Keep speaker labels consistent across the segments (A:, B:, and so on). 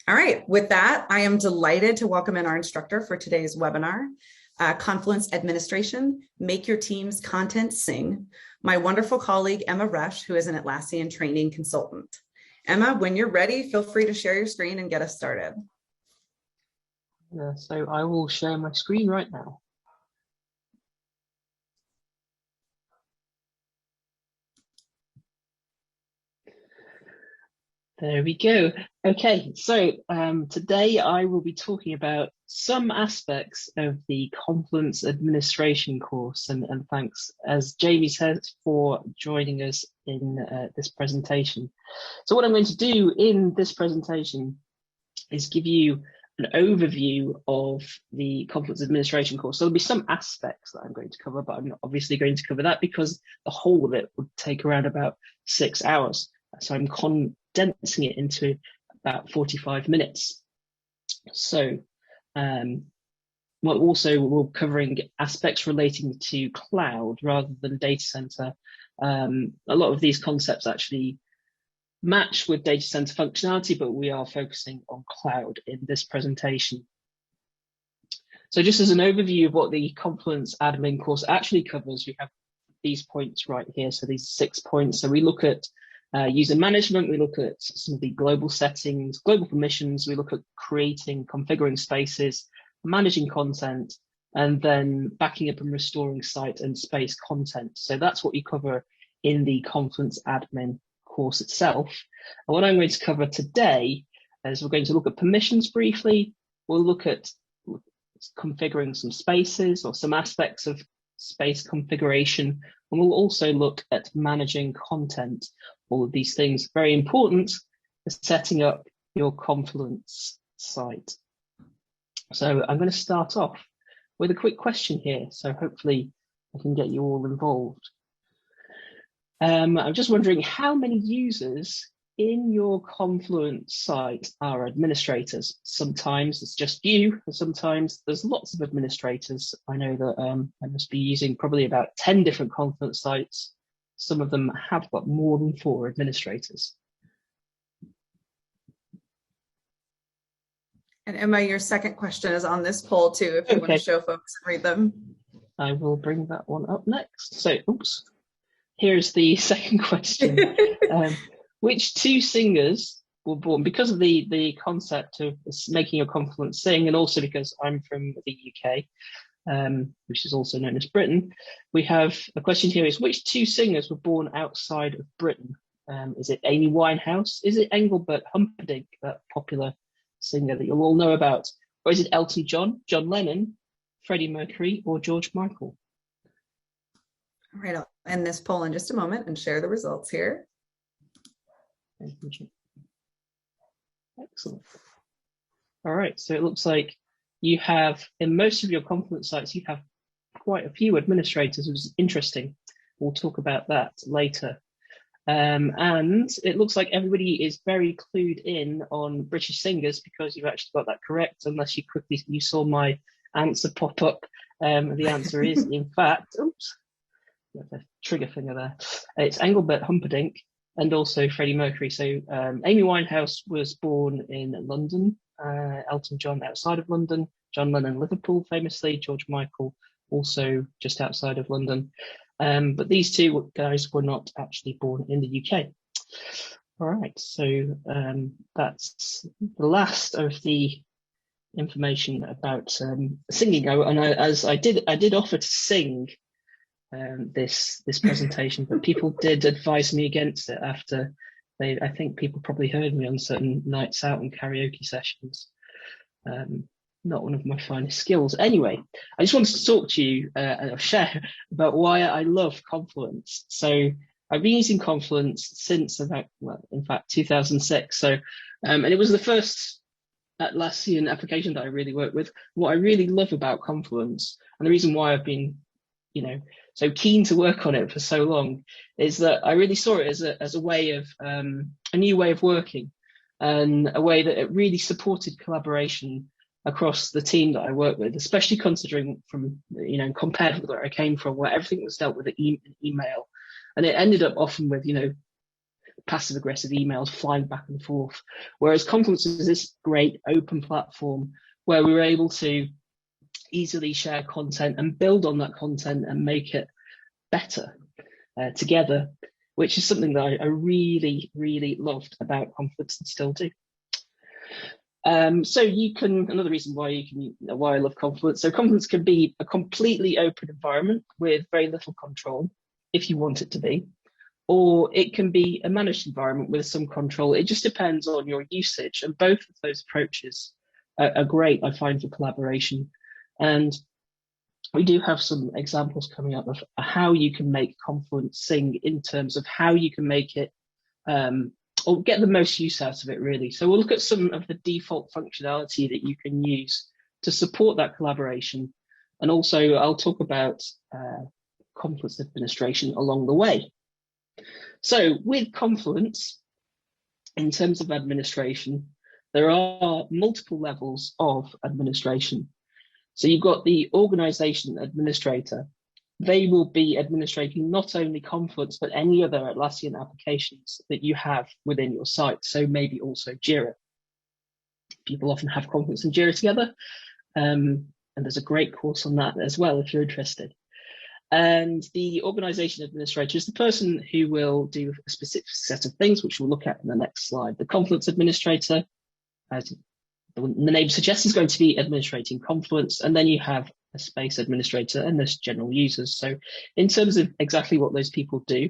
A: All right, with that, I am delighted to welcome in our instructor for today's webinar, Confluence Administration, Make Your Team's Content Sing, my wonderful colleague, Emma Rush, who is an Atlassian training consultant. Emma, when you're ready, feel free to share your screen and get us started.
B: Yeah, so I will share my screen right now. There we go. Okay, so today I will be talking about some aspects of the Confluence Administration course, and thanks, as Jamie said, for joining us in this presentation. So what I'm going to do in this presentation is give you an overview of the Confluence Administration course. So there'll be some aspects that I'm going to cover, but I'm not obviously going to cover that because the whole of it would take around about 6 hours. So I'm condensing it into about 45 minutes. So we're covering aspects relating to cloud rather than data center. A lot of these concepts actually match with data center functionality, but we are focusing on cloud in this presentation. So just as an overview of what the Confluence admin course actually covers, we have these points right here. So these 6 points. So we look at user management, we look at some of the global settings, global permissions, we look at creating, configuring spaces, managing content, and then backing up and restoring site and space content. So that's what you cover in the Confluence admin course itself. And what I'm going to cover today is we're going to look at permissions briefly. We'll look at configuring some spaces or some aspects of space configuration, and we'll also look at managing content. All of these things very important for setting up your Confluence site. So I'm going to start off with a quick question here, so hopefully I can get you all involved. I'm just wondering how many users in your Confluence site are administrators. Sometimes it's just you, and sometimes there's lots of administrators. I know that I must be using probably about 10 different Confluence sites. Some of them have got more than 4 administrators.
A: And Emma, your second question is on this poll too, if you want to show folks and read them.
B: I will bring that one up next. So, oops. Here's the second question. Which 2 singers were born? Because of the concept of making a Confluence sing, and also because I'm from the UK, which is also known as Britain, we have a question here is which 2 singers were born outside of Britain? Is it Amy Winehouse? Is it Engelbert Humperdinck, that popular singer that you'll all know about? Or is it Elton John, John Lennon, Freddie Mercury, or George Michael?
A: All right, I'll end this poll in just a moment and share the results here.
B: Excellent. All right, so it looks like you have, in most of your Confluence sites, you have quite a few administrators, which is interesting. We'll talk about that later. And it looks like everybody is very clued in on British singers because you've actually got that correct, unless you saw my answer pop up. The answer is, in fact, oops, a trigger finger there. It's Engelbert Humperdinck and also Freddie Mercury. So Amy Winehouse was born in London, Elton John outside of London, John Lennon Liverpool famously, George Michael also just outside of London. But these 2 guys were not actually born in the UK. All right, so that's the last of the information about singing. As I did offer to sing this presentation, but people did advise me against it after I think people probably heard me on certain nights out and karaoke sessions. Not one of my finest skills. Anyway, I just wanted to talk to you and share about why I love Confluence. So I've been using Confluence since about, well, in fact, 2006. So, and it was the first Atlassian application that I really worked with. What I really love about Confluence, and the reason why I've been, so keen to work on it for so long, is that I really saw it as a way of a new way of working, and a way that it really supported collaboration across the team that I work with, especially considering from, compared with where I came from, where everything was dealt with an email. And it ended up often with, passive aggressive emails flying back and forth. Whereas Confluence is this great open platform where we were able to easily share content and build on that content and make it better together, which is something that I really, really loved about Confluence and still do. So you can, another reason why I love Confluence. So Confluence can be a completely open environment with very little control if you want it to be, or it can be a managed environment with some control. It just depends on your usage, and both of those approaches are great, I find, for collaboration. And we do have some examples coming up of how you can make Confluence sing in terms of how you can make it or get the most use out of it, really. So we'll look at some of the default functionality that you can use to support that collaboration. And also I'll talk about Confluence administration along the way. So with Confluence, in terms of administration, there are multiple levels of administration. So you've got the organization administrator. They will be administrating not only Confluence, but any other Atlassian applications that you have within your site. So maybe also Jira. People often have Confluence and Jira together. And there's a great course on that as well, if you're interested. And the organization administrator is the person who will do a specific set of things, which we'll look at in the next slide. The Confluence administrator, as the name suggests, is going to be administrating Confluence. And then you have a space administrator and there's general users. So in terms of exactly what those people do,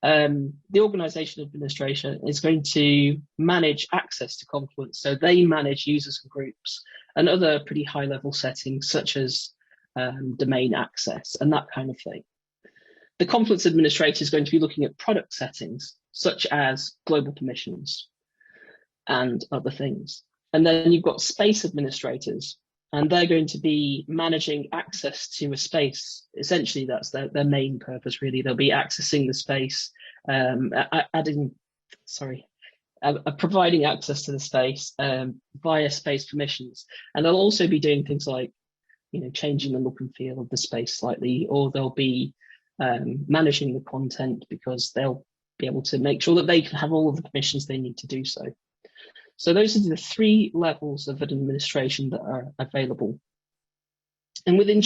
B: the organization administrator is going to manage access to Confluence. So they manage users and groups and other pretty high level settings such as domain access and that kind of thing. The Confluence administrator is going to be looking at product settings such as global permissions and other things. And then you've got space administrators, and they're going to be managing access to a space. Essentially, that's their main purpose, really. They'll be accessing the space, providing access to the space via space permissions. And they'll also be doing things like, changing the look and feel of the space slightly, or they'll be managing the content because they'll be able to make sure that they can have all of the permissions they need to do so. So those are the three levels of administration that are available. And within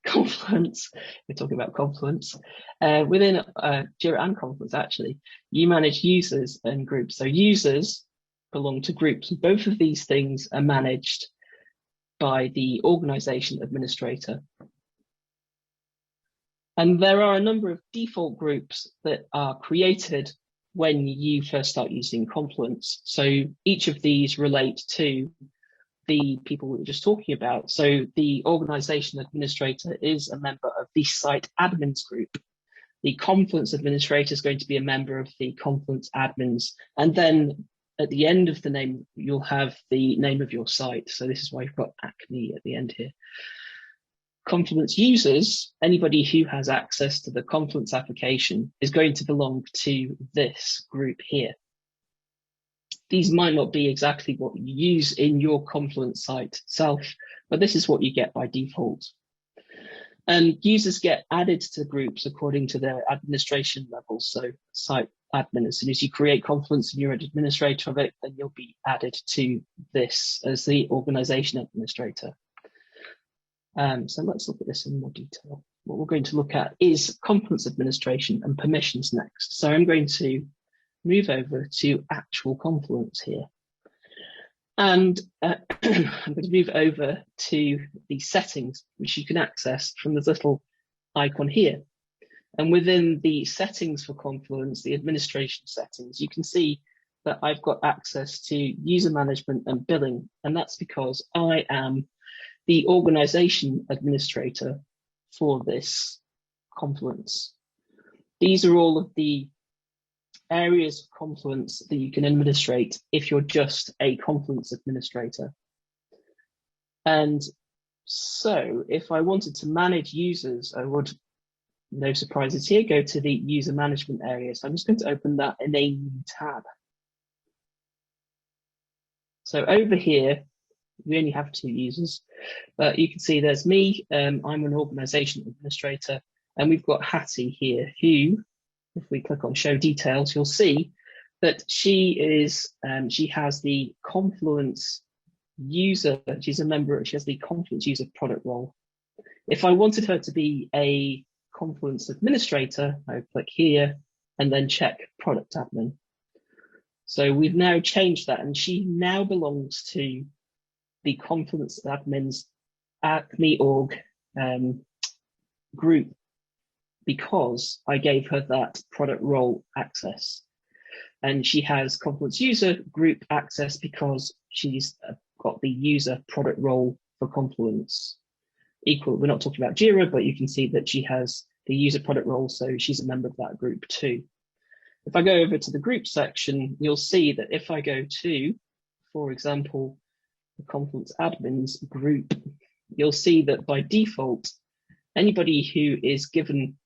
B: Confluence, we're talking about Confluence, within Jira and Confluence, actually, you manage users and groups. So users belong to groups. Both of these things are managed by the organization administrator. And there are a number of default groups that are created when you first start using Confluence. So each of these relate to the people we were just talking about. So the organization administrator is a member of the site admins group. The Confluence administrator is going to be a member of the Confluence admins. And then at the end of the name, you'll have the name of your site. So this is why you've got Acme at the end here. Confluence users, anybody who has access to the Confluence application, is going to belong to this group here. These might not be exactly what you use in your Confluence site itself, but this is what you get by default. And users get added to groups according to their administration levels. So site admin, as soon as you create Confluence and you're an administrator of it, then you'll be added to this as the organization administrator. So let's look at this in more detail. What we're going to look at is Confluence administration and permissions next. So I'm going to move over to actual Confluence here. And I'm going to move over to the settings, which you can access from this little icon here. And within the settings for Confluence, the administration settings, you can see that I've got access to user management and billing. And that's because I am the organization administrator for this Confluence. These are all of the areas of Confluence that you can administrate if you're just a Confluence administrator. And so if I wanted to manage users, I would, no surprises here, go to the user management area. So I'm just going to open that in a new tab. So over here, we only have 2 users, but you can see there's me, I'm an organization administrator, and we've got Hattie here, who if we click on show details, you'll see that she has the Confluence user, she's a member, she has the Confluence user product role. If I wanted her to be a Confluence administrator, I would click here and then check product admin. So we've now changed that, and she now belongs to the Confluence admin's Acme org group, because I gave her that product role access. And she has Confluence user group access because she's got the user product role for Confluence. We're not talking about Jira, but you can see that she has the user product role, so she's a member of that group too. If I go over to the group section, you'll see that if I go to, for example, the Confluence admins group, you'll see that by default, anybody who is given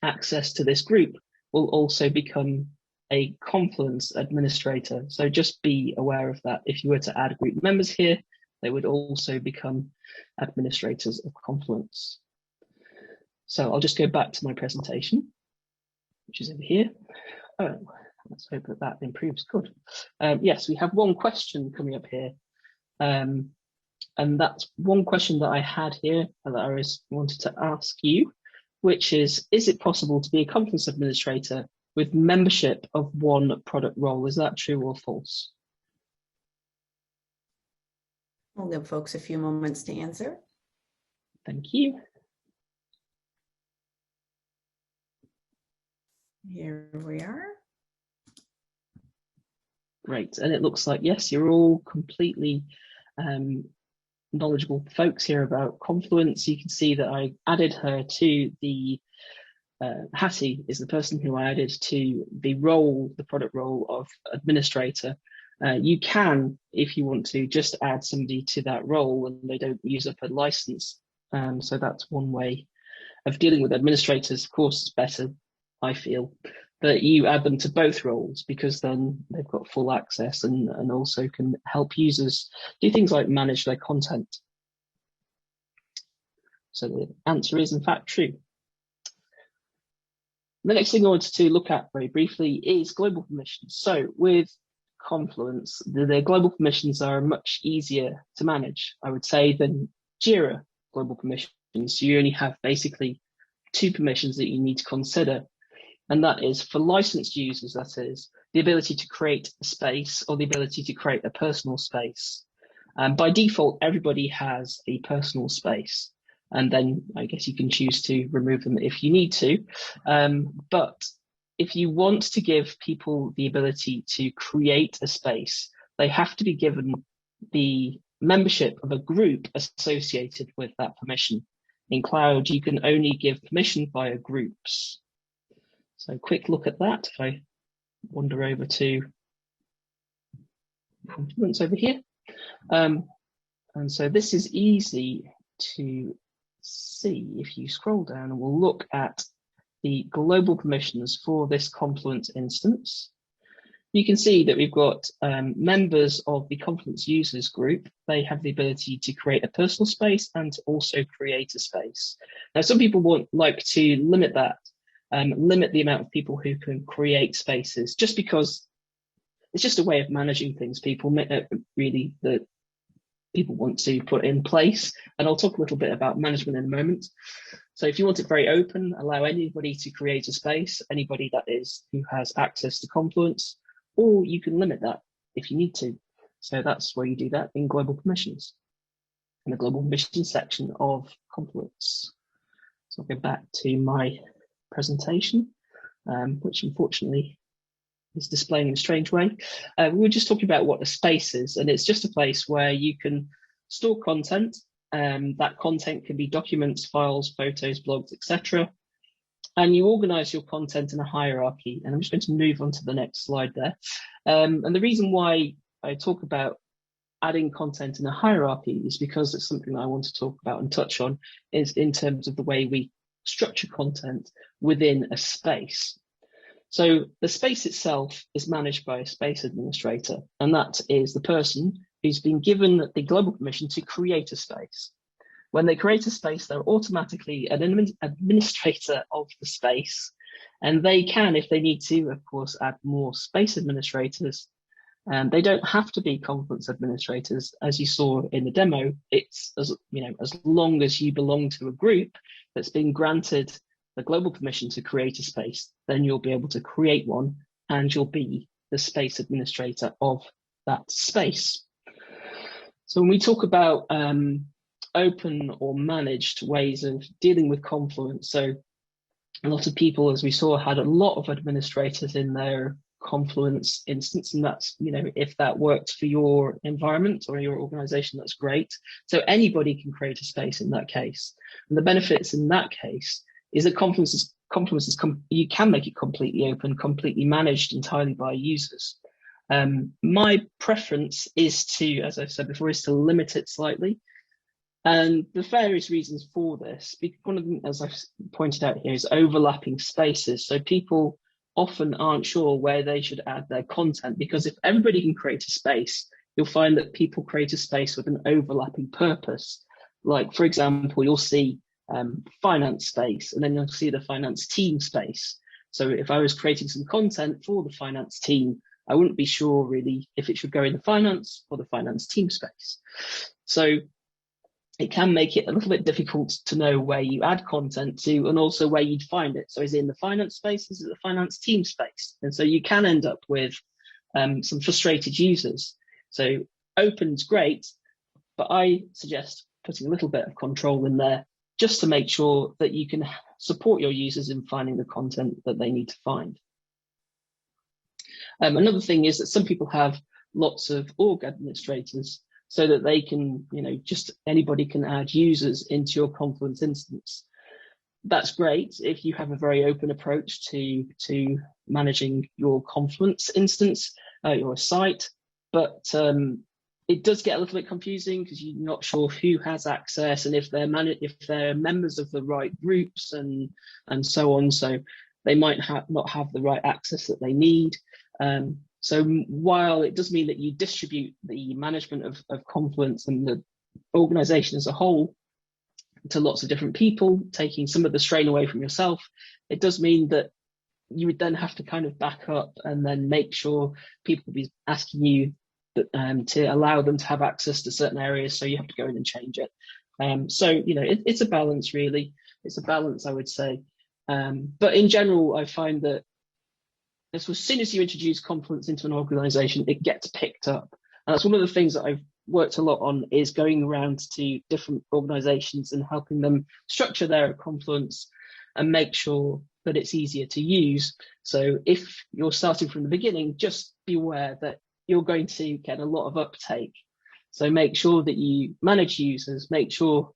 B: access to this group will also become a Confluence administrator. So just be aware of that. If you were to add group members here, they would also become administrators of Confluence. So I'll just go back to my presentation, which is over here. Oh, let's hope that that improves. Good. Yes, we have one question coming up here. And that's one question that I had here that I wanted to ask you, which is it possible to be a Confluence administrator with membership of one product role? Is that true or false?
A: We'll give folks a few moments to answer.
B: Thank you.
A: Here we are.
B: Great, and it looks like, yes, you're all completely knowledgeable folks here about Confluence. You can see that I added her to the, Hattie is the person who I added to the role, the product role of administrator. You can, if you want to, just add somebody to that role and they don't use up a license. So that's one way of dealing with administrators. Of course, it's better, I feel, that you add them to both roles, because then they've got full access and also can help users do things like manage their content. So the answer is in fact true. The next thing I wanted to look at very briefly is global permissions. So with Confluence, the global permissions are much easier to manage, I would say, than Jira global permissions. So you only have basically two permissions that you need to consider. And that is for licensed users, that is the ability to create a space or the ability to create a personal space. By default, everybody has a personal space. And then I guess you can choose to remove them if you need to. But if you want to give people the ability to create a space, they have to be given the membership of a group associated with that permission. In cloud, you can only give permission via groups. So quick look at that. If I wander over to Confluence over here. And so this is easy to see if you scroll down, and we'll look at the global permissions for this Confluence instance. You can see that we've got members of the Confluence users group. They have the ability to create a personal space and to also create a space. Now, some people like to limit that, limit the amount of people who can create spaces, just because it's just a way of managing things. People really that people want to put in place, and I'll talk a little bit about management in a moment. So if you want it very open, allow anybody to create a space, anybody that is who has access to Confluence, or you can limit that if you need to. So that's where you do that in global permissions, in the global permissions section of Confluence. So I'll go back to my presentation, which unfortunately is displaying in a strange way. We were just talking about what a space is, and it's just a place where you can store content. That content can be documents, files, photos, blogs, etc. And you organize your content in a hierarchy. And I'm just going to move on to the next slide there. And the reason why I talk about adding content in a hierarchy is because it's something that I want to talk about and touch on, is in terms of the way we structure content within a space. So the space itself is managed by a space administrator, and that is the person who's been given the global permission to create a space. When they create a space, they're automatically an administrator of the space, And they can, if they need to, of course, add more space administrators. And they don't have to be Confluence administrators. As you saw in the demo, it's as long as you belong to a group that's been granted the global permission to create a space, then you'll be able to create one and you'll be the space administrator of that space. So when we talk about open or managed ways of dealing with Confluence, so a lot of people, as we saw, had a lot of administrators in their Confluence instance, and that's, if that worked for your environment or your organization, that's great. So anybody can create a space in that case. And the benefits in that case is that Confluence you can make it completely open, completely managed entirely by users. My preference is to, as I've said before, is to limit it slightly. And the various reasons for this, one of them, as I've pointed out here, is overlapping spaces. So people often aren't sure where they should add their content, because if everybody can create a space, you'll find that people create a space with an overlapping purpose. Like, for example, you'll see finance space, and then you'll see the finance team space. So if I was creating some content for the finance team, I wouldn't be sure really if it should go in the finance or the finance team space. So it can make it a little bit difficult to know where you add content to, and also where you'd find it. So is it in the finance space? Is it the finance team space? And so you can end up with some frustrated users. So open's great, but I suggest putting a little bit of control in there just to make sure that you can support your users in finding the content that they need to find. Another thing is that some people have lots of org administrators, so that they can, just anybody can add users into your Confluence instance. That's great if you have a very open approach to managing your Confluence instance, your site, but it does get a little bit confusing because you're not sure who has access and if they're members of the right groups and so on. So they might not have the right access that they need. So while it does mean that you distribute the management of Confluence and the organization as a whole to lots of different people, taking some of the strain away from yourself, it does mean that you would then have to kind of back up and then make sure people will be asking you to allow them to have access to certain areas. So you have to go in and change it. So, it's a balance, really. It's a balance, I would say. But in general, I find that as soon as you introduce Confluence into an organization, it gets picked up. And that's one of the things that I've worked a lot on, is going around to different organizations and helping them structure their Confluence and make sure that it's easier to use. So if you're starting from the beginning, just be aware that you're going to get a lot of uptake. So make sure that you manage users, make sure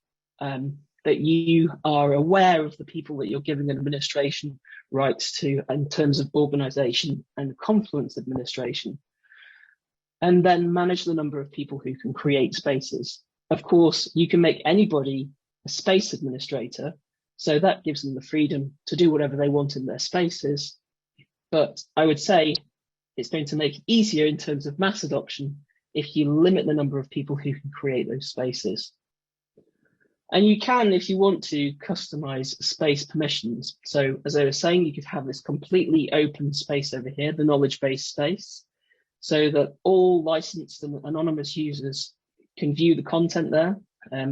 B: that you are aware of the people that you're giving administration rights to in terms of organization and Confluence administration. And then manage the number of people who can create spaces. Of course, you can make anybody a space administrator, so that gives them the freedom to do whatever they want in their spaces. But I would say it's going to make it easier in terms of mass adoption if you limit the number of people who can create those spaces. And you can, if you want to, customize space permissions. So as I was saying, you could have this completely open space over here, the knowledge-based space, so that all licensed and anonymous users can view the content there.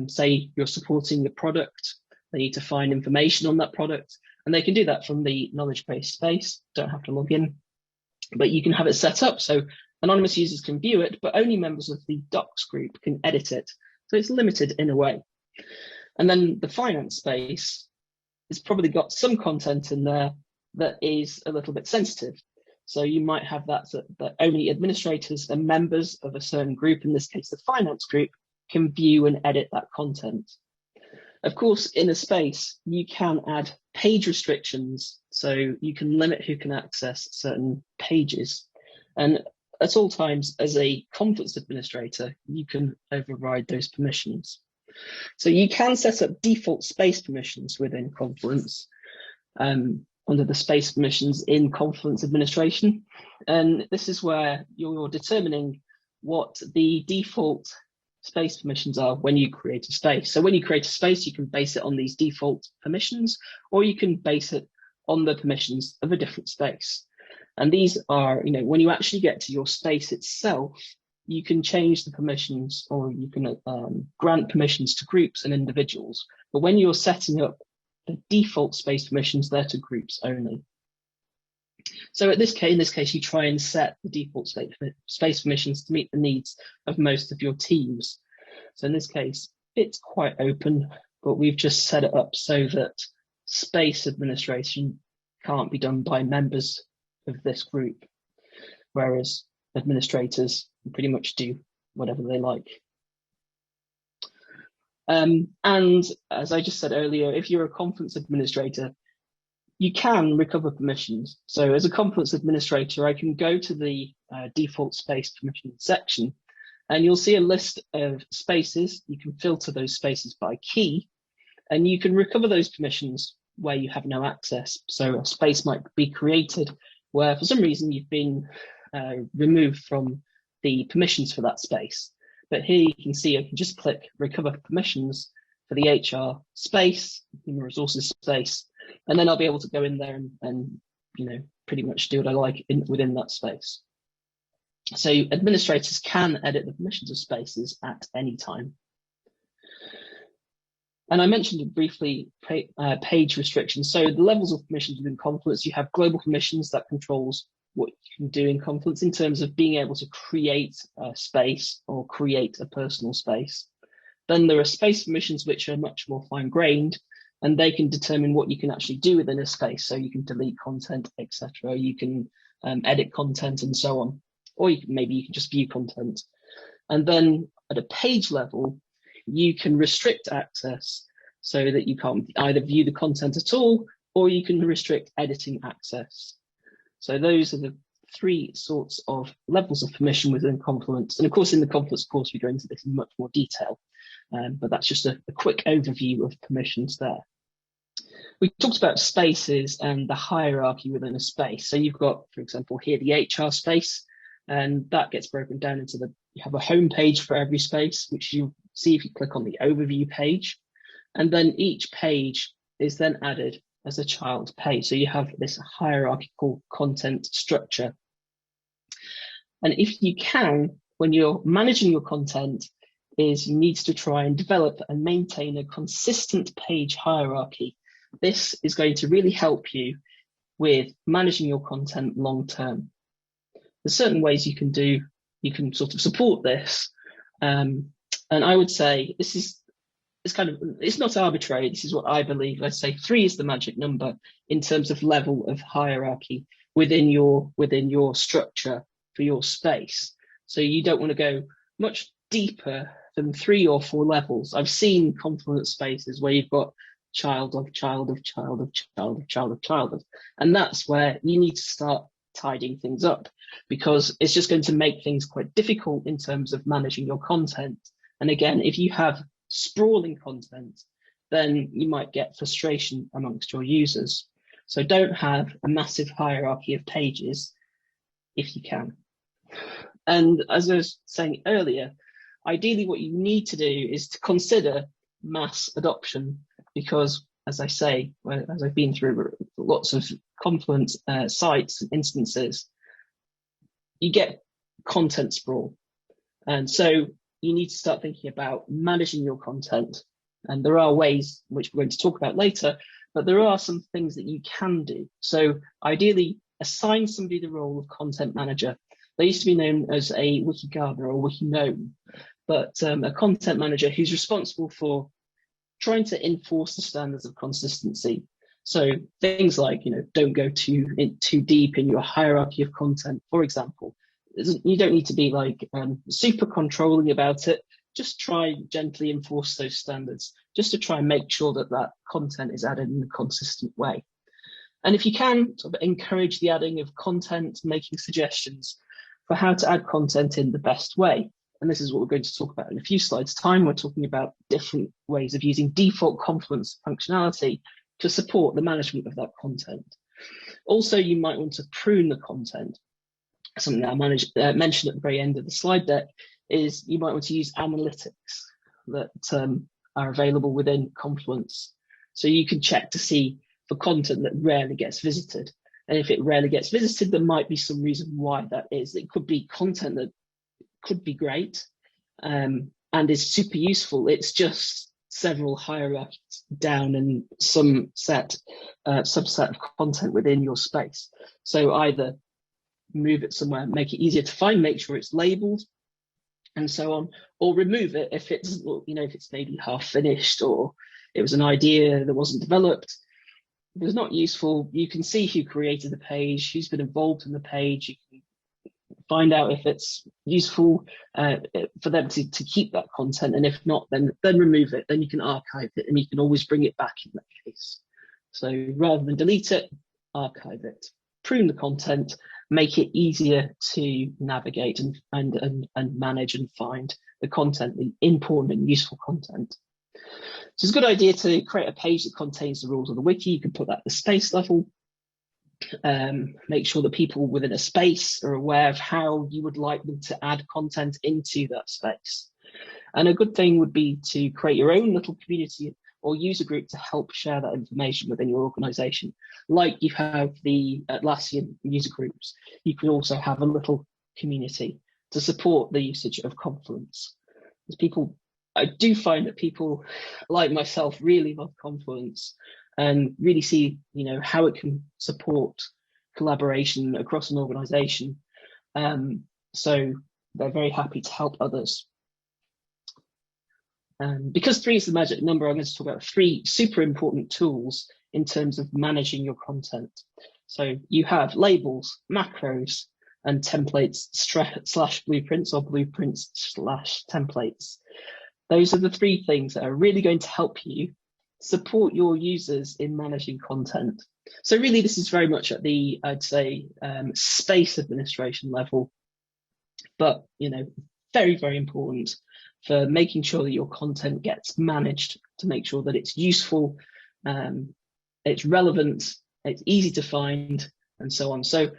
B: Say you're supporting the product, they need to find information on that product, and they can do that from the knowledge-based space, don't have to log in. But you can have it set up so anonymous users can view it, but only members of the docs group can edit it. So it's limited in a way. And then the finance space has probably got some content in there that is a little bit sensitive. So you might have that only administrators and members of a certain group, in this case, the finance group, can view and edit that content. Of course, in a space, you can add page restrictions. So you can limit who can access certain pages. And at all times, as a Confluence administrator, you can override those permissions. So you can set up default space permissions within Confluence under the space permissions in Confluence administration. And this is where you're determining what the default space permissions are when you create a space. So when you create a space, you can base it on these default permissions, or you can base it on the permissions of a different space. And these are, when you actually get to your space itself, you can change the permissions, or you can grant permissions to groups and individuals. But when you're setting up the default space permissions, they're to groups only. So in this case, you try and set the default space permissions to meet the needs of most of your teams. So in this case, it's quite open, but we've just set it up so that space administration can't be done by members of this group, whereas administrators pretty much do whatever they like. And as I just said earlier, if you're a Confluence administrator, you can recover permissions. So as a Confluence administrator, I can go to the default space permission section, and you'll see a list of spaces. You can filter those spaces by key, and you can recover those permissions where you have no access. So a space might be created where for some reason you've been removed from the permissions for that space. But here you can see I can just click recover permissions for the HR space, human resources space, and then I'll be able to go in there and pretty much do what I like within that space. So administrators can edit the permissions of spaces at any time. And I mentioned it briefly, page restrictions. So the levels of permissions within Confluence, you have global permissions that controls what you can do in Confluence in terms of being able to create a space or create a personal space. Then there are space permissions, which are much more fine-grained, and they can determine what you can actually do within a space. So you can delete content, etc. You can edit content and so on, or maybe you can just view content. And then at a page level, you can restrict access so that you can't either view the content at all, or you can restrict editing access. So those are the three sorts of levels of permission within Confluence. And of course, in the Confluence course, we go into this in much more detail, but that's just a quick overview of permissions there. We talked about spaces and the hierarchy within a space. So you've got, for example, here the HR space, and that gets broken down into you have a home page for every space, which you see if you click on the overview page. And then each page is then added as a child page. So you have this hierarchical content structure. And if you can, when you're managing your content, is you need to try and develop and maintain a consistent page hierarchy. This is going to really help you with managing your content long term. There's certain ways you can sort of support this. And I would say it's not arbitrary. This is what I believe. Let's say 3 is the magic number in terms of level of hierarchy within your structure for your space. So you don't want to go much deeper than 3 or 4 levels. I've seen Confluence spaces where you've got child of child of child of child of child of child of, and that's where you need to start tidying things up, because it's just going to make things quite difficult in terms of managing your content. And again, if you have sprawling content, then you might get frustration amongst your users. So don't have a massive hierarchy of pages if you can. And as I was saying earlier, ideally what you need to do is to consider mass adoption, because as I say, as I've been through lots of Confluence sites and instances, you get content sprawl. And so you need to start thinking about managing your content. And there are ways which we're going to talk about later, but there are some things that you can do. So ideally, assign somebody the role of content manager. They used to be known as a wiki gardener or wiki gnome, but a content manager who's responsible for trying to enforce the standards of consistency. So things like, don't go too deep in your hierarchy of content, for example. You don't need to be like super controlling about it. Just try gently enforce those standards, just to try and make sure that that content is added in a consistent way. And if you can, sort of encourage the adding of content, making suggestions for how to add content in the best way. And this is what we're going to talk about in a few slides' time. We're talking about different ways of using default Confluence functionality to support the management of that content. Also, you might want to prune the content. Something that I mentioned at the very end of the slide deck is you might want to use analytics that are available within Confluence. So you can check to see for content that rarely gets visited. And if it rarely gets visited, there might be some reason why that is. It could be content that could be great and is super useful. It's just several hierarchies down in some subset of content within your space. So either move it somewhere, make it easier to find, make sure it's labeled, and so on, or remove it if it's, if it's maybe half finished, or it was an idea that wasn't developed. If it's not useful, you can see who created the page, who's been involved in the page. You can find out if it's useful for them to keep that content, and if not, then remove it. Then you can archive it, and you can always bring it back in that case. So rather than delete it, archive it, prune the content, make it easier to navigate and manage and find the content, the important and useful content. So it's a good idea to create a page that contains the rules of the wiki. You can put that at the space level. Make sure that people within a space are aware of how you would like them to add content into that space. And a good thing would be to create your own little community or user group to help share that information within your organization. Like you have the Atlassian user groups, you can also have a little community to support the usage of Confluence. I do find that people like myself really love Confluence and really see, how it can support collaboration across an organization. So they're very happy to help others. Because 3 is the magic number, I'm going to talk about 3 super important tools in terms of managing your content. So you have labels, macros, and templates / blueprints, or blueprints / templates. Those are the 3 things that are really going to help you support your users in managing content. So really, this is very much at the, I'd say, space administration level, but, very, very important for making sure that your content gets managed, to make sure that it's useful, it's relevant, it's easy to find, and so on. So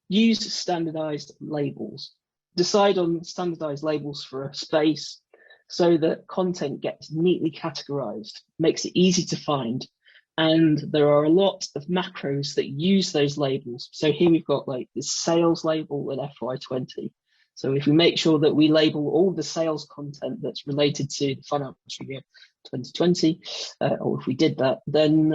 B: use standardized labels. Decide on standardized labels for a space so that content gets neatly categorized, makes it easy to find. And there are a lot of macros that use those labels. So here we've got like the sales label in FY20. So if we make sure that we label all the sales content that's related to the financial year 2020, or if we did that, then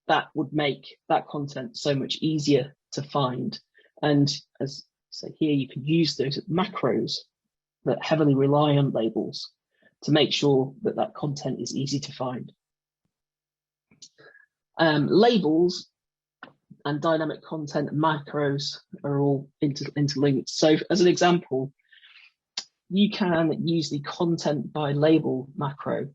B: that would make that content so much easier to find. And as I say here, you can use those macros that heavily rely on labels to make sure that that content is easy to find. Labels and dynamic content macros are all interlinked. So as an example, you can use the content by label macro.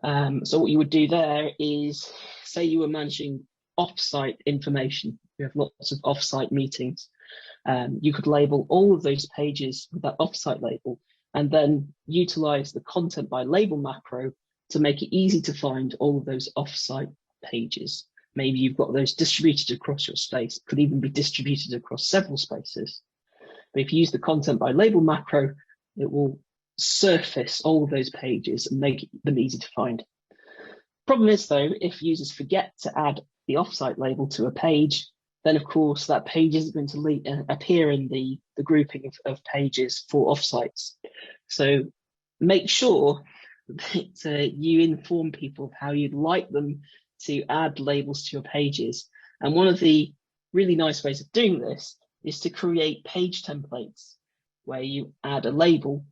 B: So what you would do there is, say you were managing offsite information. You have lots of offsite meetings. You could label all of those pages with that offsite label, and then utilize the content by label macro to make it easy to find all of those offsite pages. Maybe you've got those distributed across your space, could even be distributed across several spaces. But if you use the content by label macro, it will surface all of those pages and make them easy to find. Problem is though, if users forget to add the offsite label to a page, then of course that page isn't going to appear in the grouping of pages for offsites. So make sure that you inform people of how you'd like them to add labels to your pages. And one of the really nice ways of doing this is to create page templates where you add a label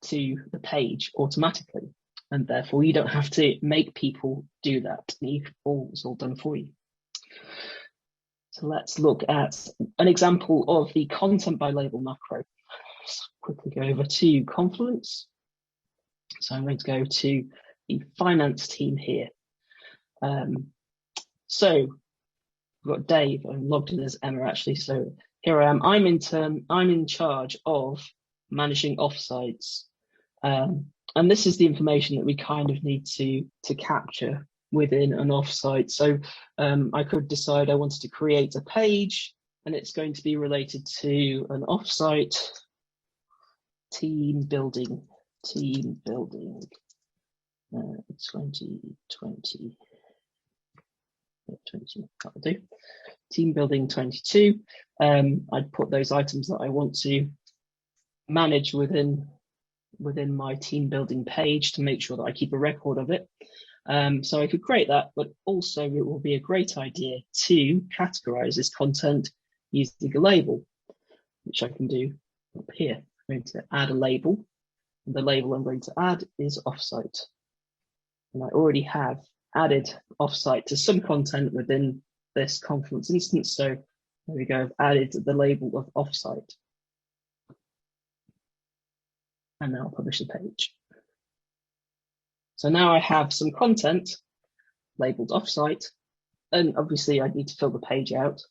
B: to the page automatically. And therefore you don't have to make people do that. It's all done for you. So let's look at an example of the content by label macro. Let's quickly go over to Confluence. So I'm going to go to the finance team here. So we've got Dave. I'm logged in as Emma actually. So here I am. I'm in charge of managing offsites. And this is the information that we kind of need to capture within an offsite. So I could decide I wanted to create a page, and it's going to be related to an offsite team building 2020. 22, that'll do. Team building 22. I'd put those items that I want to manage within my team building page to make sure that I keep a record of it. So I could create that, but also it will be a great idea to categorize this content using a label, which I can do up here. I'm going to add a label. And the label I'm going to add is offsite. And I already have added offsite to some content within this Confluence instance. So there we go, I've added the label of offsite. And now I'll publish the page. So now I have some content labeled offsite, and obviously I need to fill the page out.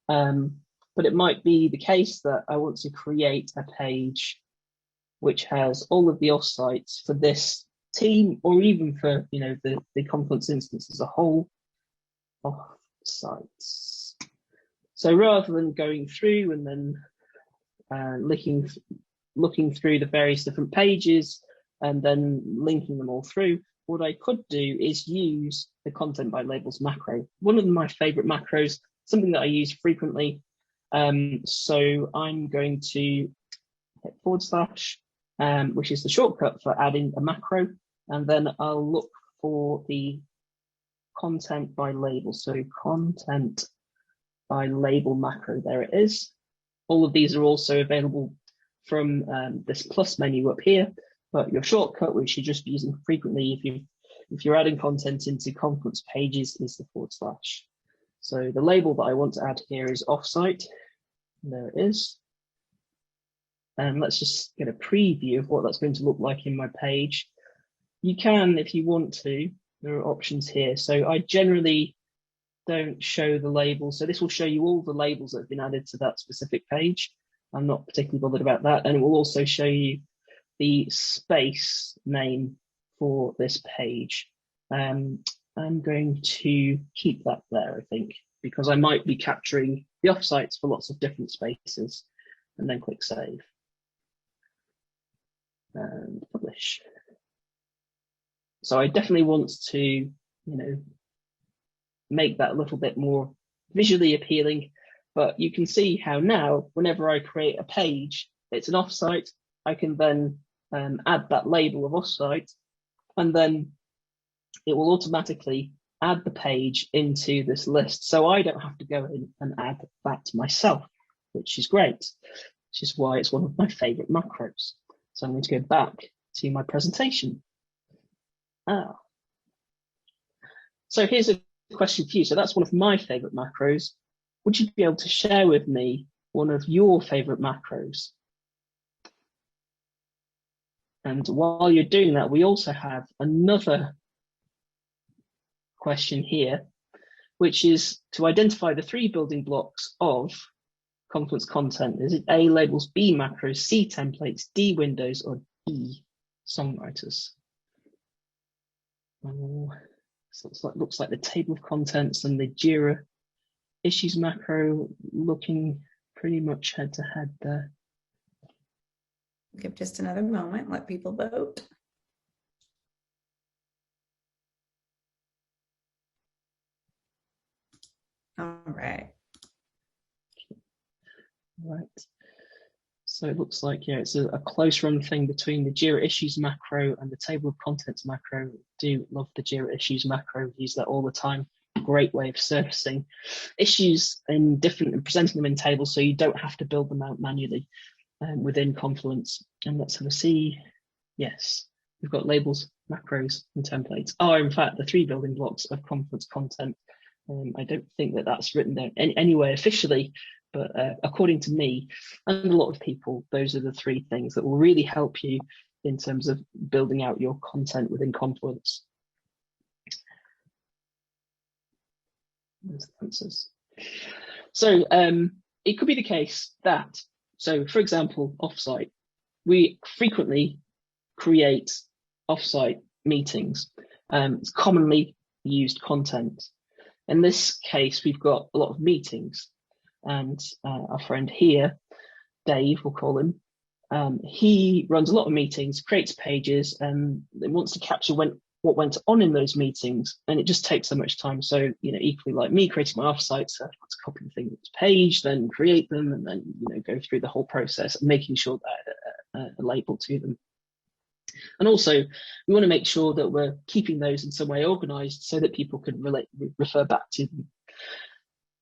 B: But it might be the case that I want to create a page which has all of the offsites for this team, or even for the Confluence instance as a whole. Offsites. So rather than going through and then looking through the various different pages and then linking them all through, what I could do is use the content by labels macro. One of my favorite macros, something that I use frequently. So I'm going to hit /, which is the shortcut for adding a macro, and then I'll look for the content by label. So content by label macro, there it is. All of these are also available from this plus menu up here, but your shortcut, which you're just using frequently if you're adding content into Confluence pages, is the /. So the label that I want to add here is offsite. There it is. And let's just get a preview of what that's going to look like in my page. You can, if you want to, there are options here. So I generally don't show the labels. So this will show you all the labels that have been added to that specific page. I'm not particularly bothered about that. And it will also show you the space name for this page. I'm going to keep that there, I think, because I might be capturing the offsites for lots of different spaces, and then click save and publish. So I definitely want to, make that a little bit more visually appealing, but you can see how now, whenever I create a page, it's an offsite, I can then add that label of offsite, and then it will automatically add the page into this list. So I don't have to go in and add that myself, which is great, which is why it's one of my favorite macros. So I'm going to go back to my presentation. So here's a question for you. So that's one of my favorite macros. Would you be able to share with me one of your favorite macros? And while you're doing that, we also have another question here, which is to identify the 3 building blocks of Confluence content. Is it A, labels, B, macros, C, templates, D, windows, or E, songwriters? So looks like the table of contents and the Jira issues macro looking pretty much head to head there.
A: Give just another moment, let people vote. All right.
B: Right. So it looks like, yeah, it's a close run thing between the Jira issues macro and the table of contents macro. Do love the Jira issues macro, use that all the time. Great way of surfacing issues in different and presenting them in tables, so you don't have to build them out manually within Confluence. And let's have a see. Yes, we've got labels, macros, and templates. Are in fact the 3 building blocks of Confluence content. I don't think that that's written down anywhere officially, but according to me and a lot of people, those are the 3 things that will really help you in terms of building out your content within Confluence. There's the answers. So it could be the case that, so for example, offsite, we frequently create offsite meetings. It's commonly used content. In this case, we've got a lot of meetings, and our friend here, Dave, we'll call him, he runs a lot of meetings, creates pages, and wants to capture what went on in those meetings, and it just takes so much time. So, equally like me creating my offsites, I have to copy the things page, then create them, and then, go through the whole process of making sure that a label to them. And also, we want to make sure that we're keeping those in some way organized so that people can refer back to them.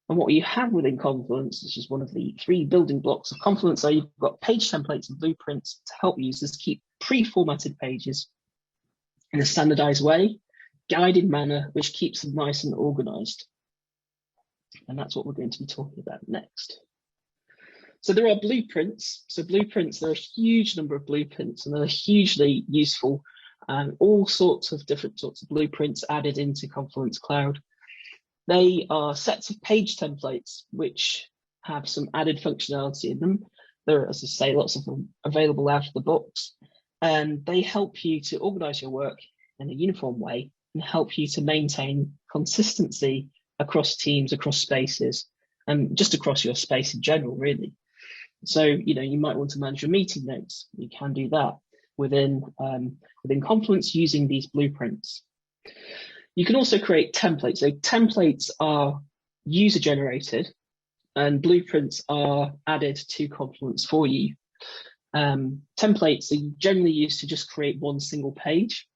B: And what you have within Confluence, which is one of the 3 building blocks of Confluence, so you've got page templates and blueprints to help users keep pre-formatted pages in a standardized way, guided manner, which keeps them nice and organized. And that's what we're going to be talking about next. So there are blueprints. So blueprints, there are a huge number of blueprints, and they're hugely useful. All sorts of different sorts of blueprints added into Confluence Cloud. They are sets of page templates which have some added functionality in them. There are, as I say, lots of them available out of the box. And they help you to organize your work in a uniform way and help you to maintain consistency across teams, across spaces, and just across your space in general, really. So, you might want to manage your meeting notes. You can do that within Confluence using these blueprints. You can also create templates. So templates are user generated and blueprints are added to Confluence for you. Templates are generally used to just create one single page.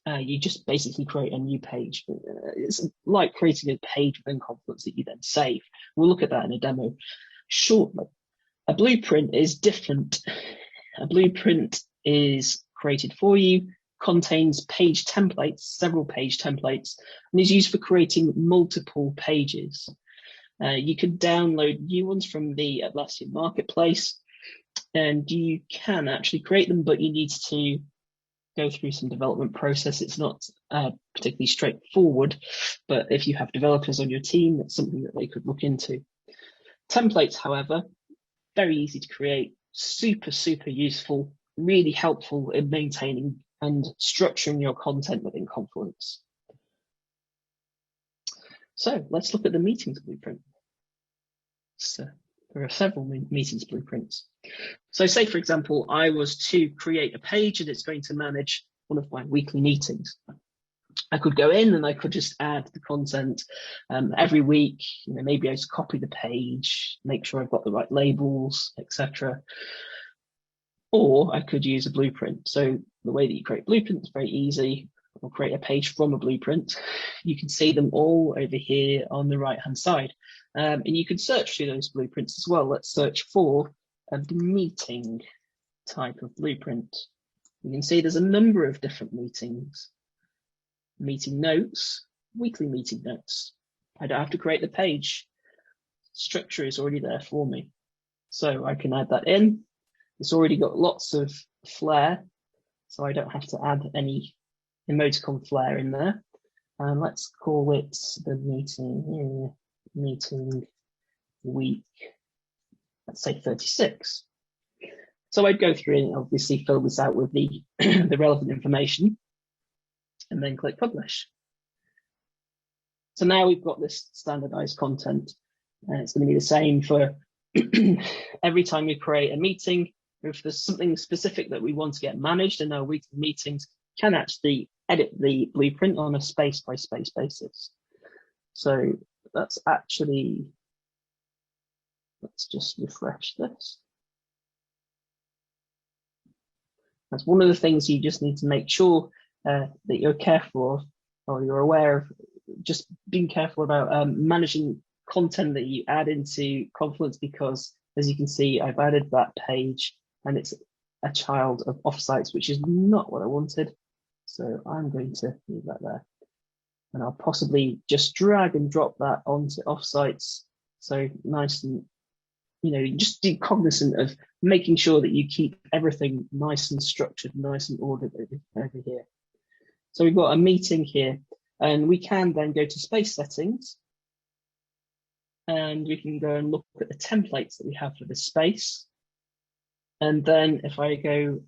B: You just basically create a new page. It's like creating a page within Confluence that you then save. We'll look at that in a demo shortly. A blueprint is different. A blueprint is created for you, contains page templates, several page templates, and is used for creating multiple pages. You can download new ones from the Atlassian marketplace, and you can actually create them, but you need to go through some development process. It's not particularly straightforward, but if you have developers on your team, that's something that they could look into. Templates, however, very easy to create, super useful, really helpful in maintaining and structuring your content within Confluence. So let's look at the meetings blueprint. So there are several meetings blueprints. So say, for example, I was to create a page and it's going to manage one of my weekly meetings. I could go in and I could just add the content every week. Maybe I just copy the page, make sure I've got the right labels, etc. Or I could use a blueprint. So the way that you create blueprints is very easy. I'll create a page from a blueprint. You can see them all over here on the right-hand side. And you can search through those blueprints as well. Let's search for the meeting type of blueprint. You can see there's a number of different meetings. Meeting notes, weekly meeting notes. I don't have to create the page. Structure is already there for me. So I can add that in. It's already got lots of flair, so I don't have to add any emoticon flair in there. And let's call it the meeting week, let's say 36. So I'd go through and obviously fill this out with the, the relevant information and then click publish. So now we've got this standardized content, and it's going to be the same for every time we create a meeting. If there's something specific that we want to get managed in our weekly meetings, can actually edit the blueprint on a space by space basis. So that's actually, let's just refresh this. That's one of the things you just need to make sure that you're careful of, or you're aware of, just being careful about managing content that you add into Confluence, because as you can see, I've added that page and it's a child of offsites, which is not what I wanted. So I'm going to leave that there. And I'll possibly just drag and drop that onto offsites. So nice and, just be cognizant of making sure that you keep everything nice and structured, nice and ordered over here. So we've got a meeting here, and we can then go to space settings, and we can go and look at the templates that we have for this space. And then if I go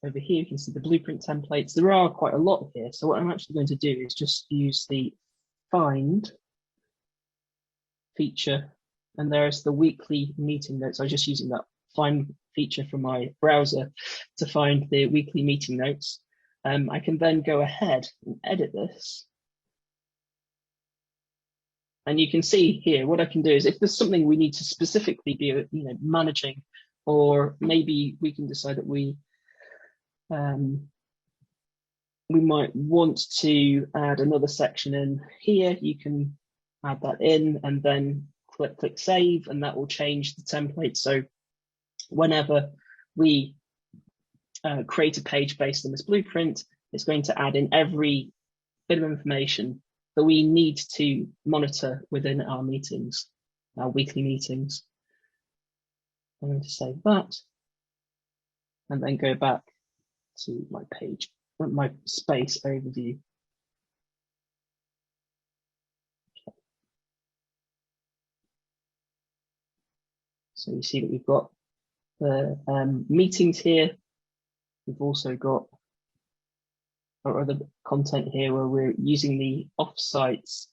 B: over here, you can see the blueprint templates. There are quite a lot here. So what I'm actually going to do is just use the find feature, and there's the weekly meeting notes. I was just using that find feature from my browser to find the weekly meeting notes. I can then go ahead and edit this. And you can see here, what I can do is if there's something we need to specifically be managing, or maybe we can decide that we might want to add another section in here, you can add that in and then click save, and that will change the template. So whenever we create a page based on this blueprint, it's going to add in every bit of information that we need to monitor within our meetings, our weekly meetings. I'm going to save that and then go back to my page, my space overview. So you see that we've got the meetings here. We've also got our other content here where we're using the offsites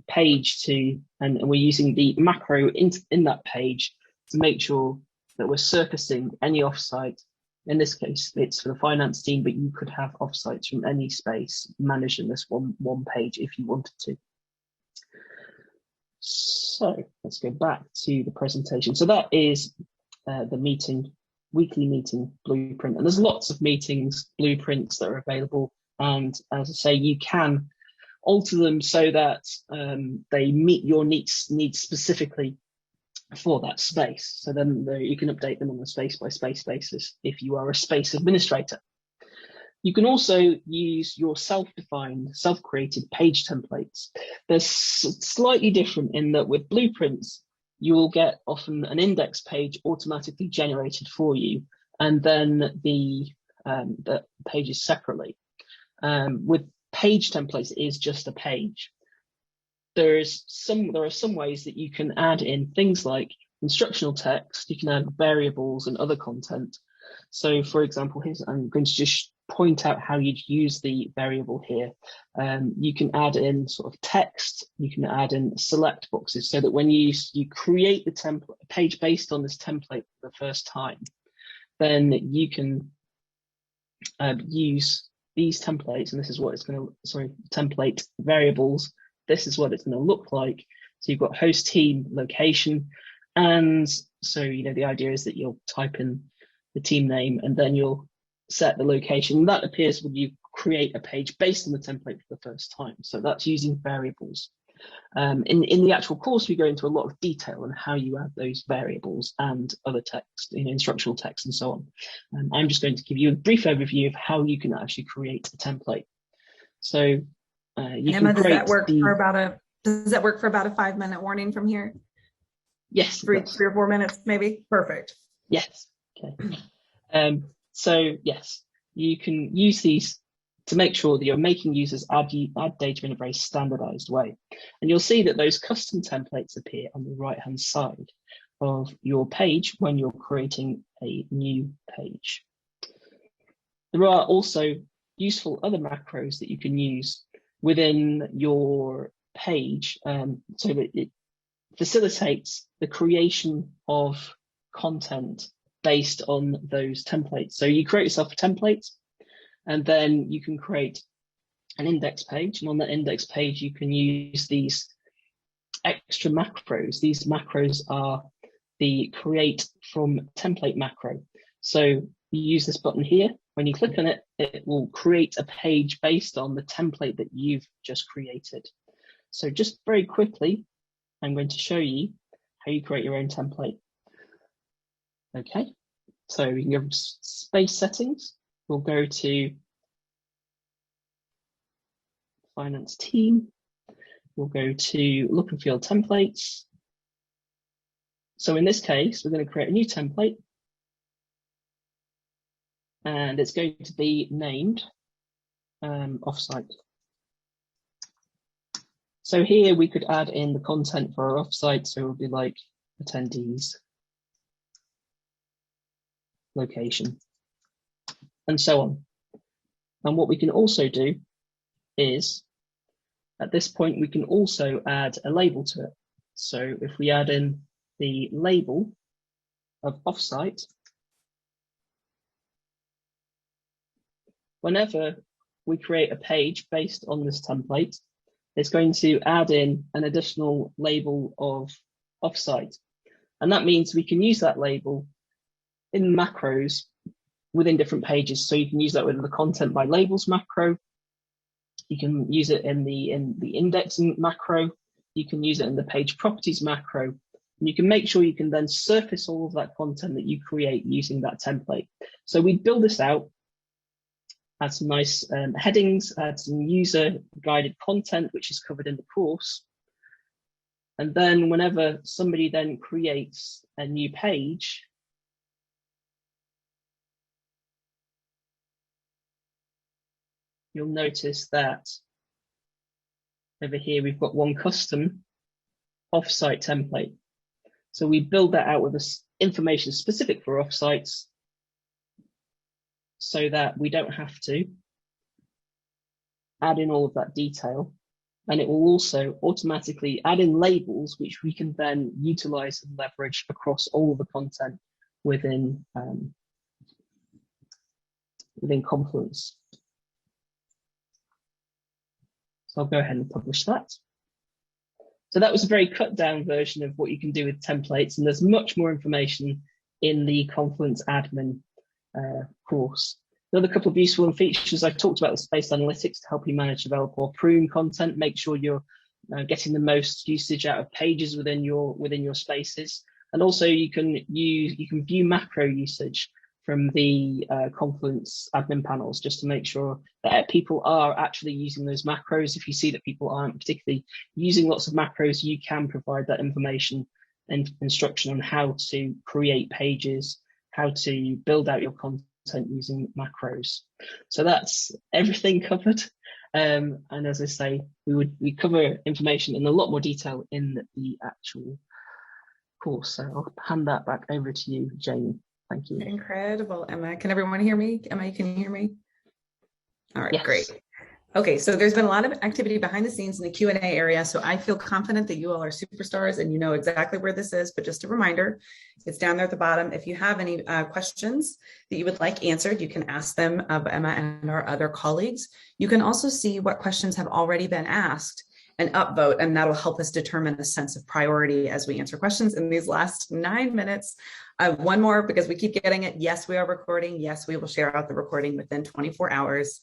B: page and we're using the macro in that page to make sure that we're surfacing any offsite. In this case, it's for the finance team, but you could have offsites from any space managed in this one page if you wanted to. So let's go back to the presentation. So that is the weekly meeting blueprint, and there's lots of meetings blueprints that are available, and as I say, you can alter them so that they meet your needs specifically for that space. So then you can update them on a space by space basis if you are a space administrator. You can also use your self-defined, self-created page templates. They're slightly different in that with blueprints, you will get often an index page automatically generated for you, and then the pages separately. With page templates, it is just a page. There are some ways that you can add in things like instructional text. You can add variables and other content. So, for example, I'm going to just point out how you'd use the variable here. You can add in sort of text. You can add in select boxes so that when you create the template page based on this template for the first time, then you can use these templates, and this is what it's going to, template variables. This is what it's going to look like. So you've got host, team, location, and so the idea is that you'll type in the team name and then you'll set the location. That appears when you create a page based on the template for the first time. So that's using variables. In the actual course, we go into a lot of detail on how you add those variables and other text, instructional text and so on. I'm just going to give you a brief overview of how you can actually create a template. So you
A: Emma,
B: can create
A: does that work for about a 5-minute warning from here?
B: Yes.
A: 3 or 4 minutes, maybe? Perfect.
B: Yes. Okay. So yes, you can use these to make sure that you're making users add data in a very standardized way. And you'll see that those custom templates appear on the right-hand side of your page when you're creating a new page. There are also useful other macros that you can use within your page so that it facilitates the creation of content based on those templates. So you create yourself a template, and then you can create an index page. And on that index page, you can use these extra macros. These macros are the create from template macro. So you use this button here. When you click on it, it will create a page based on the template that you've just created. So just very quickly, I'm going to show you how you create your own template. Okay, so we can go to space settings. We'll go to finance team. We'll go to look and feel templates. So in this case, we're going to create a new template. And it's going to be named offsite. So here we could add in the content for our offsite. So it would be like attendees, location, and so on. And what we can also do is, at this point, we can also add a label to it. So if we add in the label of offsite, whenever we create a page based on this template, it's going to add in an additional label of offsite. And that means we can use that label in macros within different pages. So you can use that within the content by labels macro. You can use it in the indexing macro. You can use it in the page properties macro. And you can make sure you can then surface all of that content that you create using that template. So we build this out, add some nice headings, add some user guided content, which is covered in the course. And then whenever somebody then creates a new page, you'll notice that over here, we've got one custom offsite template. So we build that out with this information specific for offsites so that we don't have to add in all of that detail. And it will also automatically add in labels, which we can then utilize and leverage across all of the content within Confluence. So I'll go ahead and publish that. So that was a very cut down version of what you can do with templates. And there's much more information in the Confluence admin course. Another couple of useful features I talked about: the spaced analytics to help you manage, develop, or prune content. Make sure you're getting the most usage out of pages within your spaces. And also you can view macro usage from the Confluence admin panels, just to make sure that people are actually using those macros. If you see that people aren't particularly using lots of macros, you can provide that information and instruction on how to create pages, how to build out your content using macros. So that's everything covered. And as I say, we cover information in a lot more detail in the actual course. So I'll hand that back over to you, Jamie. Thank you.
A: Incredible, Emma. Can everyone hear me? Emma, can you hear me? All right,
B: yes.
A: Great. Okay, so there's been a lot of activity behind the scenes in the Q&A area, so I feel confident that you all are superstars and you know exactly where this is, but just a reminder, it's down there at the bottom. If you have any questions that you would like answered, you can ask them of Emma and our other colleagues. You can also see what questions have already been asked and upvote, and that'll help us determine a sense of priority as we answer questions in these last 9 minutes. One more, because we keep getting it. Yes, we are recording. Yes, we will share out the recording within 24 hours.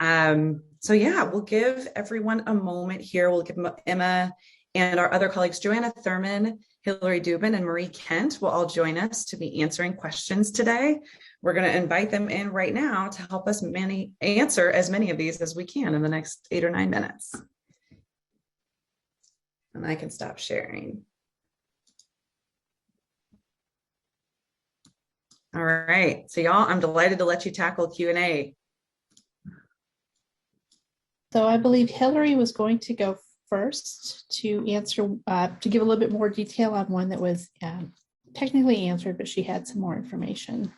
A: So yeah, we'll give everyone a moment here. We'll give Emma and our other colleagues, Joanna Thurman, Hillary Dubin, and Marie Kent will all join us to be answering questions today. We're going to invite them in right now to help us answer as many of these as we can in the next 8 or 9 minutes. And I can stop sharing. All right, so y'all, I'm delighted to let you tackle Q&A.
C: So I believe Hillary was going to go first to answer, to give a little bit more detail on one that was technically answered, but she had some more information.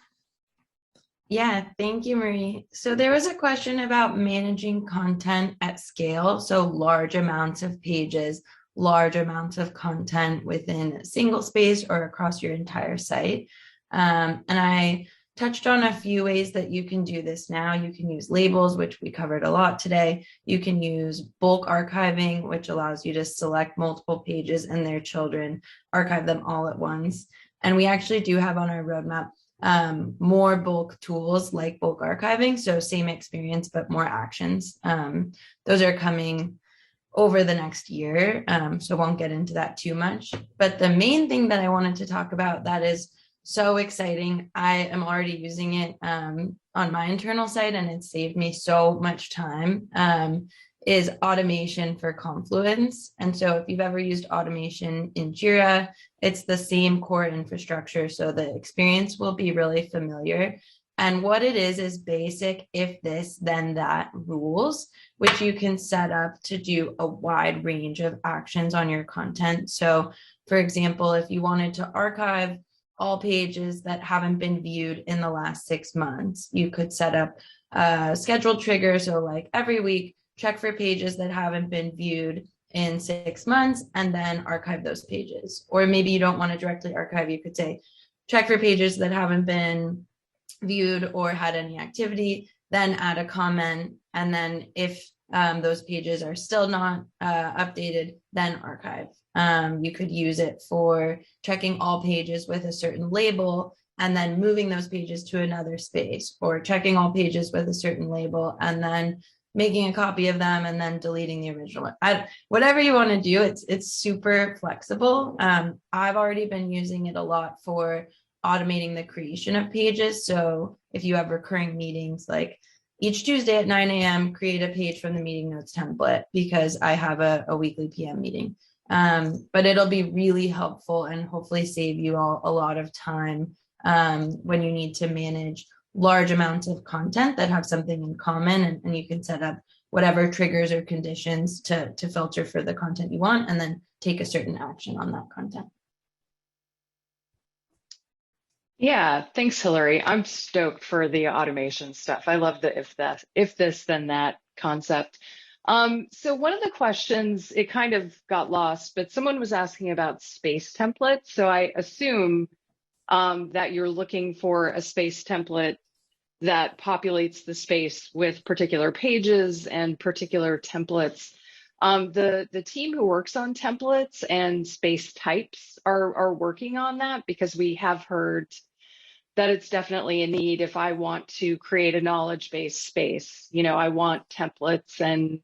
D: Yeah, thank you, Marie. So there was a question about managing content at scale. So large amounts of pages, large amounts of content within a single space or across your entire site. And I touched on a few ways that you can do this now. You can use labels, which we covered a lot today. You can use bulk archiving, which allows you to select multiple pages and their children, archive them all at once. And we actually do have on our roadmap more bulk tools like bulk archiving. So same experience, but more actions. Those are coming over the next year. So won't get into that too much. But the main thing that I wanted to talk about that is so exciting. I am already using it on my internal site, and it's saved me so much time, is automation for Confluence. And so if you've ever used automation in Jira, it's the same core infrastructure. So the experience will be really familiar. And what it is basic if this, then that rules, which you can set up to do a wide range of actions on your content. So for example, if you wanted to archive all pages that haven't been viewed in the last 6 months, you could set up a scheduled trigger. So like every week, check for pages that haven't been viewed in 6 months and then archive those pages. Or maybe you don't want to directly archive. You could say, check for pages that haven't been viewed or had any activity then add a comment, and then if those pages are still not updated, then archive. You could use it for checking all pages with a certain label and then moving those pages to another space, or checking all pages with a certain label and then making a copy of them and then deleting the original. Whatever you want to do, it's super flexible. I've already been using it a lot for automating the creation of pages. So if you have recurring meetings, like each Tuesday at 9 a.m., create a page from the meeting notes template, because I have a weekly PM meeting. But it'll be really helpful and hopefully save you all a lot of time when you need to manage large amounts of content that have something in common, and you can set up whatever triggers or conditions to filter for the content you want, and then take a certain action on that content.
E: Yeah, thanks, Hillary. I'm stoked for the automation stuff. I love the if this, then that concept. So one of the questions, it kind of got lost, but someone was asking about space templates. So I assume that you're looking for a space template that populates the space with particular pages and particular templates. The team who works on templates and space types are working on that, because we have heard that it's definitely a need. If I want to create a knowledge-based space, I want templates and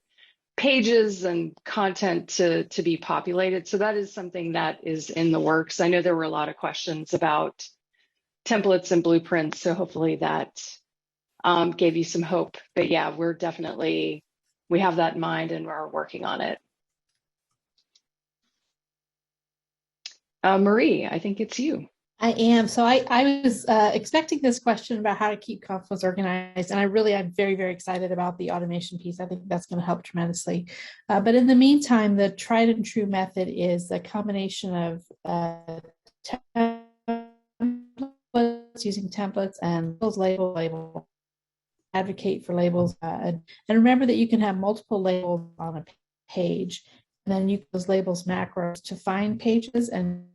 E: pages and content to be populated. So that is something that is in the works. I know there were a lot of questions about templates and blueprints, so hopefully that gave you some hope. But yeah, we have that in mind and we're working on it. Marie, I think it's you.
C: I am. So I was expecting this question about how to keep Confluence organized. And I'm very, very excited about the automation piece. I think that's going to help tremendously. But in the meantime, the tried and true method is a combination of templates, using templates and label, advocate for labels. And remember that you can have multiple labels on a page. And then you use those labels macros to find pages, and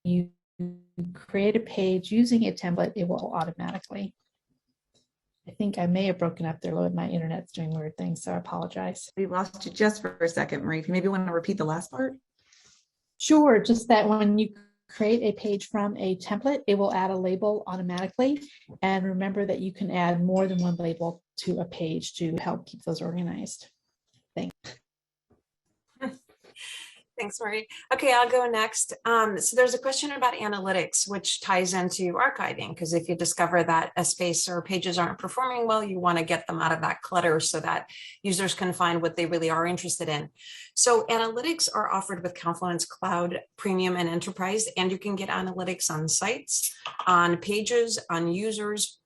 C: you create a page using a template, it will automatically. I think I may have broken up there a little bit. My internet's doing weird things, so I apologize.
A: We lost you just for a second, Marie. If you maybe want to repeat the last part.
C: Sure, just that when you create a page from a template, it will add a label automatically. And remember that you can add more than one label to a page to help keep those organized. Thanks.
F: Thanks, Marie. Okay, I'll go next. So there's a question about analytics, which ties into archiving, because if you discover that a space or pages aren't performing well, you want to get them out of that clutter so that users can find what they really are interested in. So analytics are offered with Confluence Cloud Premium and Enterprise, and you can get analytics on sites, on pages, on users.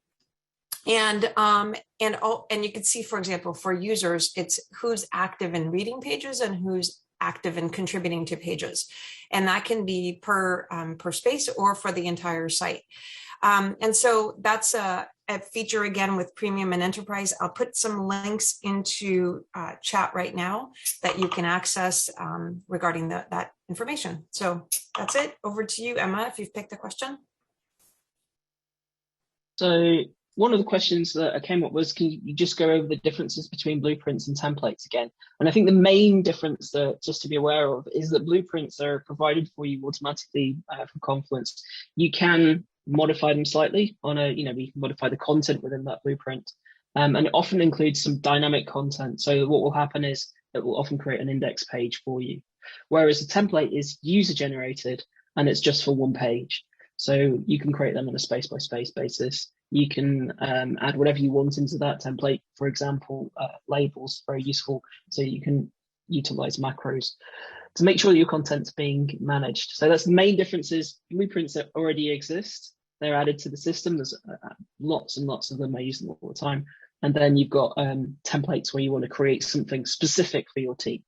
F: And you can see, for example, for users, it's who's active in reading pages and who's active in contributing to pages. And that can be per space or for the entire site. And so that's a feature again with Premium and Enterprise. I'll put some links into chat right now that you can access regarding that information. So that's it. Over to you, Emma, if you've picked a question.
B: So one of the questions that came up was, can you just go over the differences between blueprints and templates again? And I think the main difference that just to be aware of is that blueprints are provided for you automatically from Confluence. You can modify them slightly on you can modify the content within that blueprint. And it often includes some dynamic content. So what will happen is it will often create an index page for you. Whereas a template is user generated and it's just for one page. So you can create them on a space by space basis. You can add whatever you want into that template. For example, labels, very useful. So you can utilize macros to make sure that your content's being managed. So that's the main differences. Blueprints that already exist, they're added to the system. There's lots and lots of them. I use them all the time. And then you've got templates where you want to create something specific for your team.